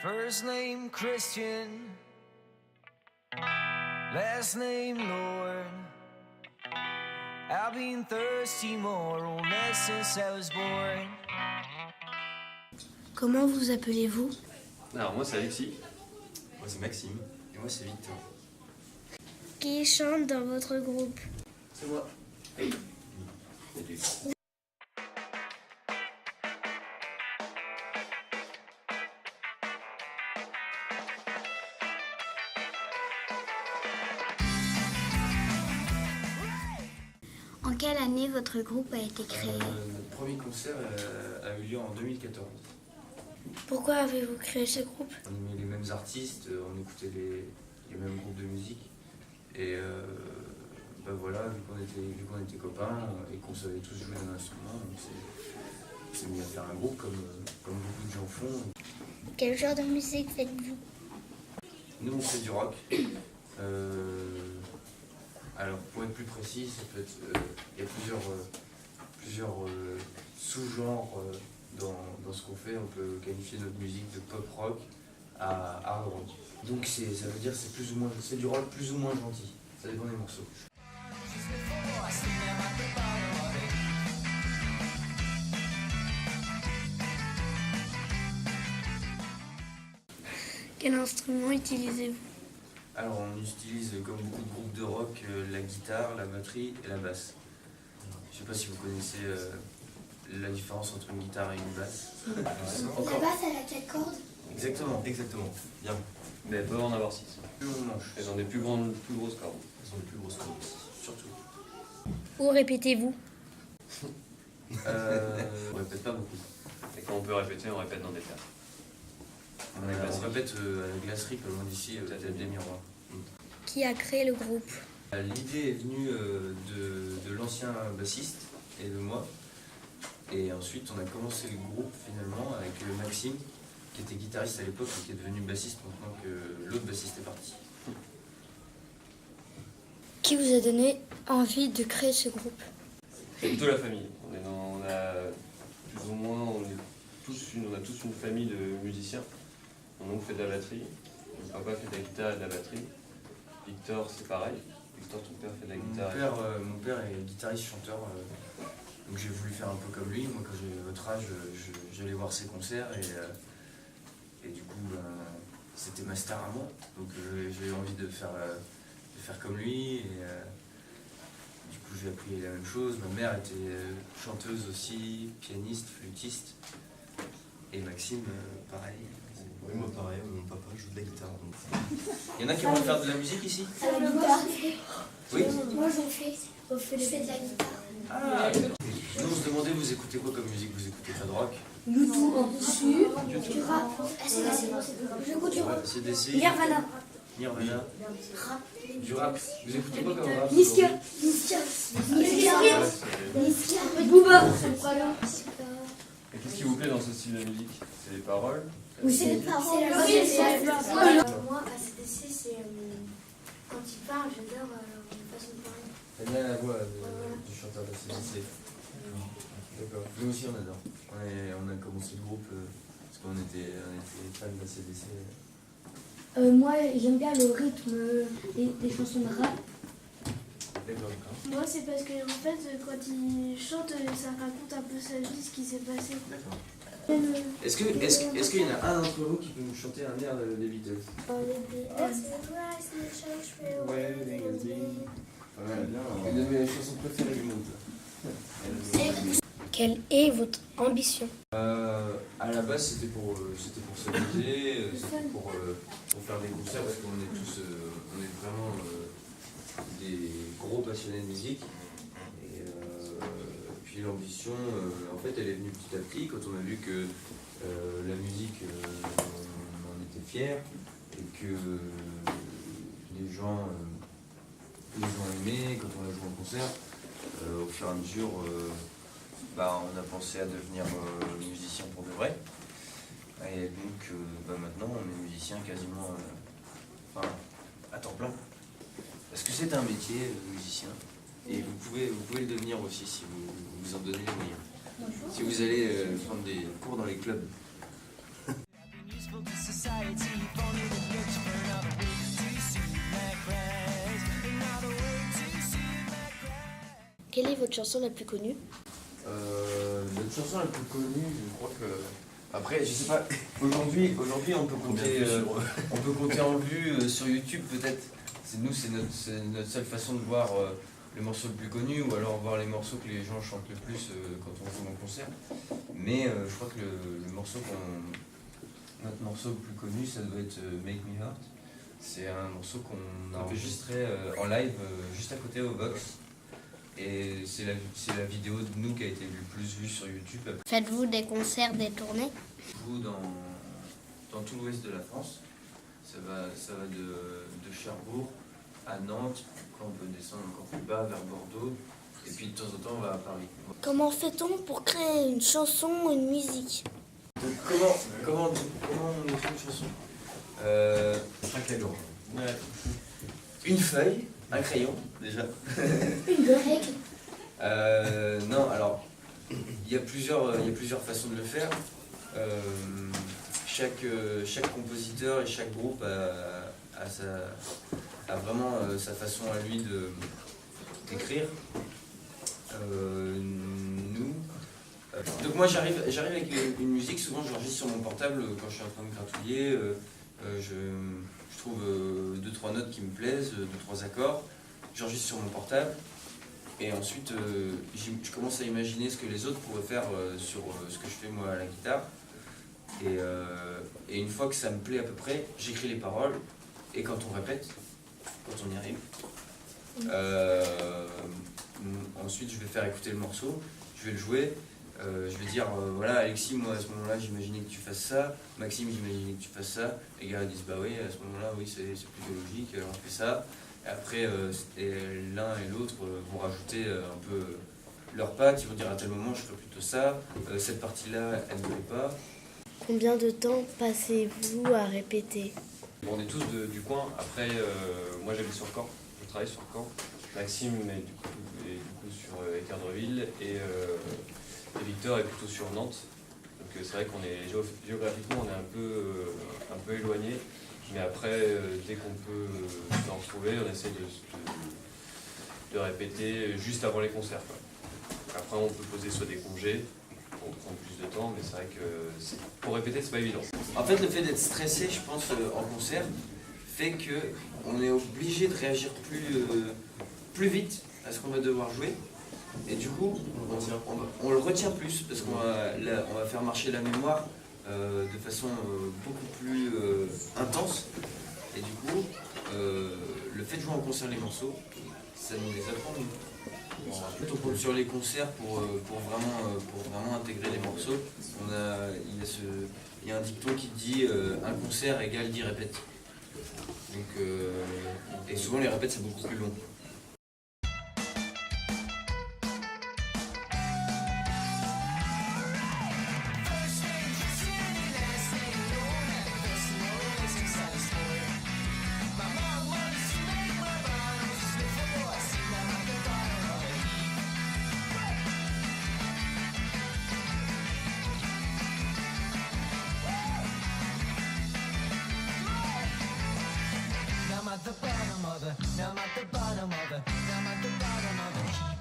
First name Christian, last name Lord. I've been thirsty more or less since I was born. Comment vous appelez-vous? Alors moi c'est Alexis. Moi c'est Maxime. Et moi c'est Victor. Qui chante dans votre groupe? C'est moi. Hey. Salut. En quelle année votre groupe a été créé? Notre premier concert a eu lieu en 2014. Pourquoi avez-vous créé ce groupe? On aimait les mêmes artistes, on écoutait les mêmes groupes de musique. Et voilà, vu qu'on était copains et qu'on savait tous jouer d'un instrument, on s'est mis à faire un groupe comme beaucoup de gens font. Quel genre de musique faites-vous? Nous on fait du rock. Alors pour être plus précis, ça peut être, il y a plusieurs sous-genres dans ce qu'on fait. On peut qualifier notre musique de pop rock à hard rock. Donc ça veut dire c'est du rock plus ou moins gentil. Ça dépend des morceaux. Quel instrument utilisez-vous? Alors on utilise comme beaucoup de groupes de rock la guitare, la batterie et la basse. Je sais pas si vous connaissez la différence entre une guitare et une basse. La basse elle a quelle corde? Exactement. Bien. Mais elles peuvent en avoir 6. Plus on manche. Elles ont des plus grosses cordes. Elles ont des plus grosses cordes, surtout. Où répétez-vous? On répète pas beaucoup. Et quand on peut répéter, on répète dans des théâtres. On répète à la glacerie, pas loin d'ici, peut-être des miroirs. Qui a créé le groupe? L'idée est venue de l'ancien bassiste et de moi. Et ensuite, on a commencé le groupe finalement avec Maxime, qui était guitariste à l'époque et qui est devenu bassiste maintenant que l'autre bassiste est parti. Qui vous a donné envie de créer ce groupe? C'est plutôt la famille. On a plus ou moins, on a tous une famille de musiciens. Mon oncle fait de la batterie, mon papa fait de la guitare et de la batterie. Victor c'est pareil. Victor, ton père fait de la guitare. Mon père est guitariste chanteur, donc j'ai voulu faire un peu comme lui. Moi quand j'ai votre âge, j'allais voir ses concerts et du coup c'était ma star à moi. Donc j'ai eu envie de faire comme lui et du coup j'ai appris la même chose. Ma mère était chanteuse aussi, pianiste, flûtiste et Maxime pareil. Oui, moi pareil, mon papa joue de la guitare. Donc... Il y en a qui vont faire de la musique ici? À la guitare. Oui. Moi j'en fais. Je fais de la guitare. Ah, nous on se demandait, vous écoutez quoi comme musique? Vous écoutez pas de rock? Du rap. J'écoute du rap. CDC, Nirvana. Nirvana. Du rap. Vous écoutez quoi comme rap? Niska. Booba. Et qu'est-ce qui vous plaît dans ce style de musique? C'est les paroles? Oui, c'est les paroles. Moi, à CDC, c'est quand il parle, j'adore la façon de parler. T'aimes bien la voix du chanteur de CDC? D'accord. Nous aussi on adore. On a commencé le groupe parce qu'on était fans de la CDC. Moi, j'aime bien le rythme des chansons de rap. D'accord. Moi, c'est parce que en fait, quand il chante, ça raconte un peu sa vie, ce qui s'est passé. D'accord. Est-ce qu'il y en a un d'entre vous qui peut nous chanter un air des Beatles? Ouais, une de mes chansons préférées du monde. Quelle est votre ambition? À la base, c'était pour s'amuser, c'était pour faire des concerts parce qu'on est vraiment des gros passionnés de musique. Et puis l'ambition, en fait, elle est venue petit à petit quand on a vu que la musique, on en était fiers et que les gens aimaient quand on a joué en concert. Au fur et à mesure, on a pensé à devenir musicien pour de vrai. Et donc maintenant on est musicien quasiment à temps plein. Parce que c'est un métier, musicien. Et vous pouvez le devenir aussi si vous vous en donnez les moyens. Si vous allez prendre des cours dans les clubs. est votre chanson la plus connue? Notre chanson la plus connue, je crois que... Après, je sais pas, aujourd'hui on peut compter en vues sur YouTube peut-être. C'est notre seule façon de voir le morceau le plus connu ou alors voir les morceaux que les gens chantent le plus quand on joue en concert. Mais je crois que notre morceau le plus connu, ça doit être Make Me Heart. C'est un morceau qu'on a enregistré en live juste à côté au Vox. Et c'est la vidéo de nous qui a été le plus vue sur YouTube. Faites-vous des concerts, des tournées? On joue dans tout l'ouest de la France. Ça va de Cherbourg à Nantes, après on peut descendre encore plus bas vers Bordeaux, et puis de temps en temps on va à Paris. Comment fait-on pour créer une chanson ou une musique? Donc comment on écrit une chanson? Une feuille, un crayon déjà. Une grecque. Non, alors il y a plusieurs façons de le faire. Chaque compositeur et chaque groupe a vraiment sa façon à lui d'écrire. Donc moi j'arrive avec une musique, souvent j'enregistre sur mon portable quand je suis en train de gratouiller. Je trouve 2-3 notes qui me plaisent, 2-3 accords, j'enregistre sur mon portable. Et ensuite, je commence à imaginer ce que les autres pourraient faire sur ce que je fais moi à la guitare. Et une fois que ça me plaît à peu près, j'écris les paroles. Et quand on répète, quand on y arrive, ensuite je vais faire écouter le morceau, je vais le jouer. Je vais dire, voilà Alexis, moi à ce moment-là j'imaginais que tu fasses ça, Maxime j'imaginais que tu fasses ça. Les gars ils disent, bah oui, à ce moment-là, oui, c'est plutôt logique, on fait ça. Et après, l'un et l'autre vont rajouter un peu leurs pattes, ils vont dire à tel moment je ferai plutôt ça, cette partie-là elle ne plaît pas. Combien de temps passez-vous à répéter? On est tous du coin. Après, moi j'habite sur Caen, je travaille sur Caen. Maxime est du coup sur Équerdreville et Victor est plutôt sur Nantes. Donc c'est vrai qu'on est géographiquement on est un peu éloigné. Mais après, dès qu'on peut s'en retrouver, on essaie de répéter juste avant les concerts, quoi. Après, on peut poser soit des congés pour prendre plus de temps, mais c'est vrai que pour répéter, c'est pas évident. En fait, le fait d'être stressé, je pense, en concert, fait qu'on est obligé de réagir plus vite à ce qu'on va devoir jouer. Et du coup, on le retient plus, parce qu'on va faire marcher la mémoire de façon beaucoup plus intense. Et du coup, le fait de jouer en concert les morceaux, ça nous les apprend. On compte sur les concerts pour vraiment intégrer les morceaux. Il y a un dicton qui dit un concert égale 10 répètes. Donc, et souvent les répètes c'est beaucoup plus long. Now I'm at the bottom of the